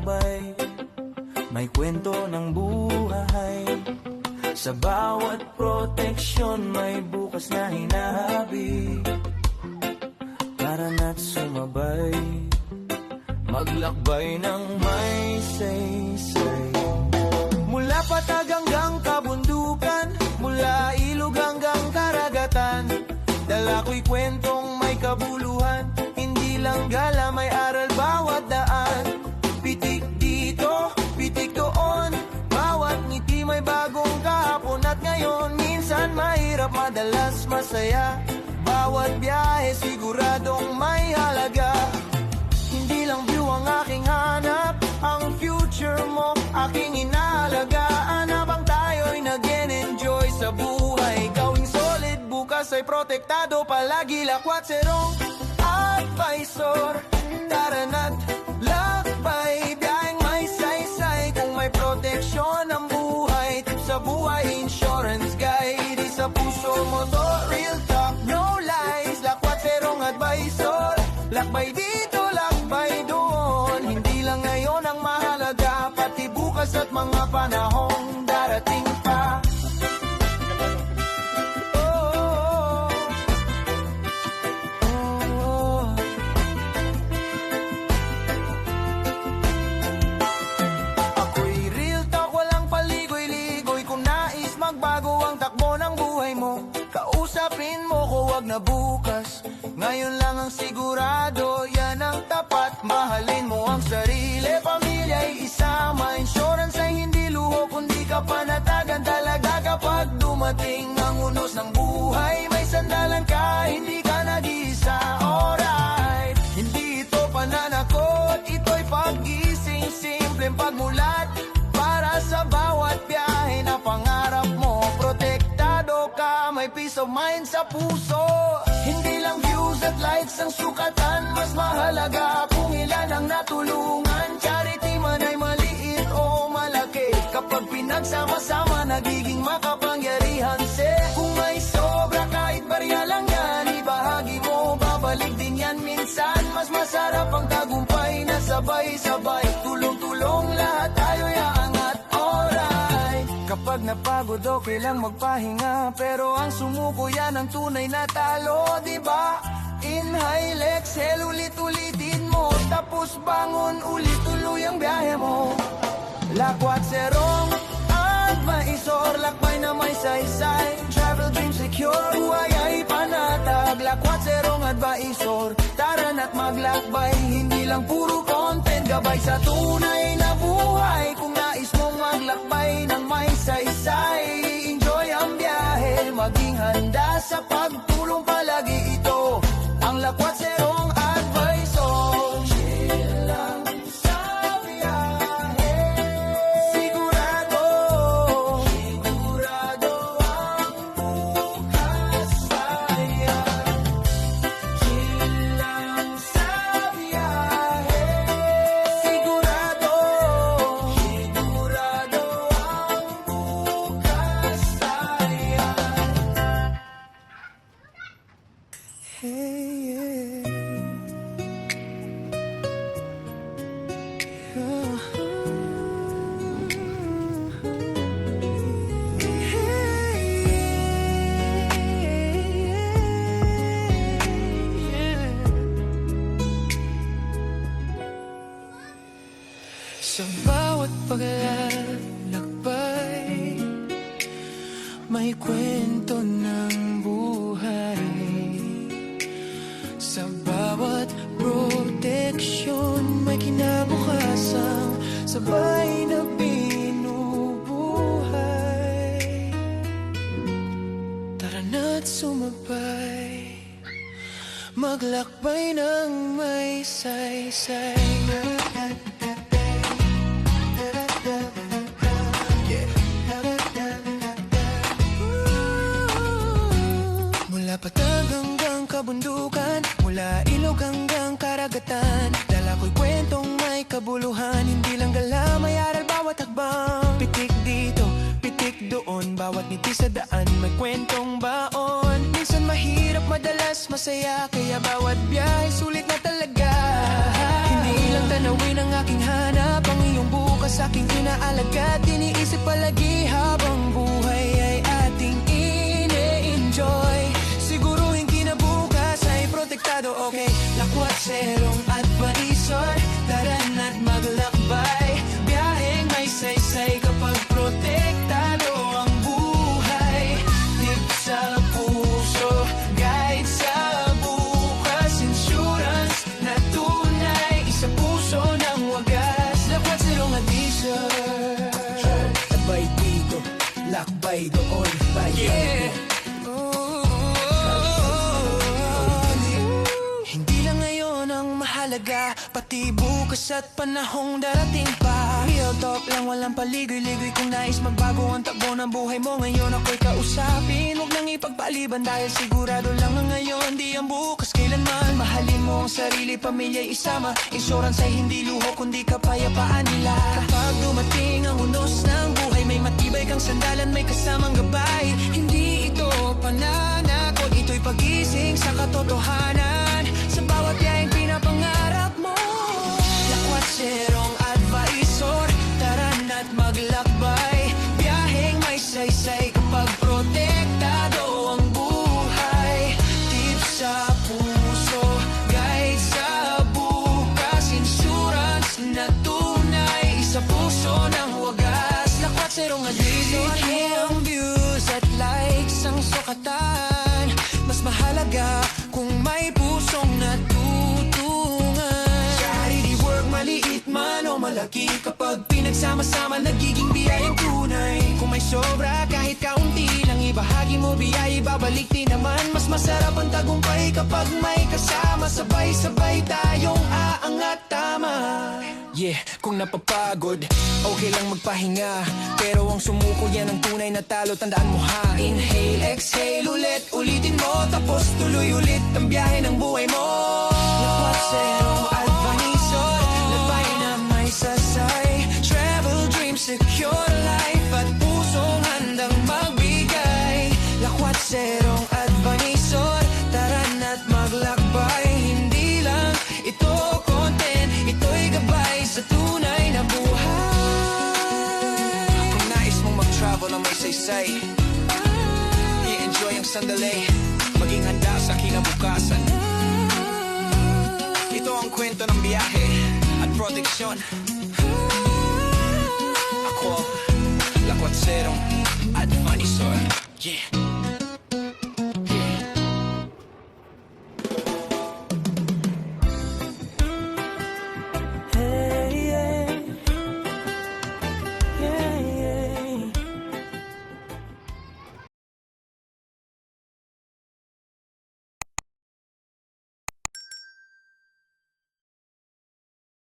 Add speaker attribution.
Speaker 1: maglakbay, may kwento ng buhay. Sa bawat proteksyon may bukas na hinahabi. Para na't sumabay, maglakbay ng may saysay. Mula patag hanggang kabundukan, mula ilog hanggang karagatan, dala ko'y kwentong may kabuluhan. Hindi lang gala, may aral bawat daan. Pitik dito, pitik doon, bawat ngiti may bagong kahapon at ngayon. Minsan mahirap, madalas masaya, bawat biyahe siguradong may halaga. Hindi lang view ang aking hanap, ang future mo aking inaalagaan. Habang tayo'y nag-enjoy sa buhay, gawing solid, bukas ay protektado palagi. Lakwat serong advisor, tara na't lakbay, biyaheng may saysay. Kung may proteksyon ang buhay, tip sa buhay, insurance guide. Sa puso mo to, real talk, no lies. Lakwat serong advisor, lakbay dito, lakbay doon. Hindi lang ngayon ang mahalaga, pati bukas at mga panahong darating pa. Ako'y real talk, walang paligoy-ligoy. Kung nais magbago ang takbo ng buhay mo, kausapin mo ko, wag na bukas. Ngayon lang ang sigurado, yan ang tapat. Mahalin mo ang sarili, pamilya'y isama. Insurance ay hindi luho, kundi kapanatagan talaga. Kapag dumating ang unos ng buhay, may sandalan ka, hindi ka nag-iisa. Alright, hindi ito pananakot, ito'y pag-gising. Simpleng pagmulat para sa bawat biyahe na pangarap mo. Protektado ka, may peace of mind sa puso. Hindi lang views at likes ang sukatan, mas mahalaga kung ilan ang natulungan. Charity man ay maliit o malaki, kapag pinagsama-sama nagiging makapangyarihan. Kung may sobra kahit barya lang yan, ibahagi mo, babalik din yan minsan. Mas masarap ang tagumpay na sabay-sabay, tulong-tulong lahat tayo'y aangat. Alright, kapag napagod okay lang magpahinga, pero ang sumuko yan ang tunay na talo, diba? Inhale, exhale, ulit-ulitin mo, tapos bangon ulit, tuloy ang biyahe mo. Lakwat serong advisor, lakbay na may saysay. Travel dream secure, buhay ay panatag. Lakwat serong advisor, tara na't maglakbay. Hindi lang puro content, gabay sa tunay na buhay. Kung nais mong maglakbay ng may saysay, enjoy ang biyahe, maging handa sa pagtulong palagi. Ito ang lakwat serong advisor. Chill lang sa biyahe, sigurado, sigurado ang bukas ayan. Chill lang sa biyahe, sigurado, sigurado ang bukas ayan. Hey, yeah. Sa bawat paglalakbay, may kwento ng buhay. Sa bawat proteksyon, may kinabukasan, sabay na binubuhay. Tara na't sumabay, maglakbay ng may saysay. Mula patag hanggang kabundukan, mula ilog hanggang karagatan, dala ko'y kwentong may kabuluhan. Hindi lang gala, may aral bawat hakbang. Pitik dito, pitik doon, bawat ngiti sa daan may kwentong baon. Minsan mahirap, madalas masaya, kaya bawat biyahe sulit na talaga. Hindi lang tanawin ang aking hanap, ang mas aking inaalaga. Tiniisip palagi habang buhay ay ating ine-enjoy. Siguruhin kinabukas ay protektado, okay? Lakwat, serong at paisor, tara na't maglakbay. Biyaheng may saysay kapag protektado ang buhay. Tip sa puso, guide sa bukas. Insurance na tunay, isa puso ng wagas. Lakwat, serong at paisor, sabay dito, lakbay doon, bayan Hindi lang ngayon ang mahalaga, pati bukas at panahong darating pa. Real talk lang, walang paligoy-ligoy. Kung nais magbago ang takbo ng buhay mo, ngayon ako'y kausapin. Huwag nang ipagpaliban dahil sigurado lang ang ngayon, di ang bukas kailanman. Mahalin mo ang sarili, pamilya'y isama. Insurance ay hindi luho, kundi kapayapaan nila. Kapag dumating ang unos ng buhay, may matibay kang sandalan, may kasamang gabay. Hindi ito pananakot, ito'y pagising sa katotohanan. Sa bawat biyaheng pinapangarap mo, lakwat, serong advisor, tara na't maglakbay. Biyaheng may saysay kapag protektado ang buhay. Tip sa puso, guide sa bukas. Insurance na tunay, isa puso ng wagas. Lakwat, serong advisor, ang views at likes ang sukatan. Mas mahalaga kung may pusong natutungan. Charity work, maliit man o malaki, kapag pinagsama-sama nagiging biyayang tunay. Kung may sobra kahit kaunti lang, ibahagi mo biyaya, babalik din naman. Mas masarap ang tagumpay kapag may kasama. Sabay-sabay tayong aangat, tama. Yeah, kung napapagod, okay lang magpahinga, pero ang sumuko yan ang tunay na talo, tandaan mo ha. Inhale, exhale, ulit, ulitin mo, tapos tuloy ulit ang biyahe ng buhay mo. Lakwat, serong advisor, labay na may sasay. Travel, dream, secure life, at pusong handang magbigay. Lakwat, serong advisor, tara na't maglakbay. Hindi lang ito content, ito'y gabay sa tunay na buhay. Kung nais mong mag-travel na may saysay, i-enjoy ang sandali, maging handa sa kinabukasan. Ito ang kwento ng biyahe at proteksyon. Ako, lakwat, serong advisor. Yeah.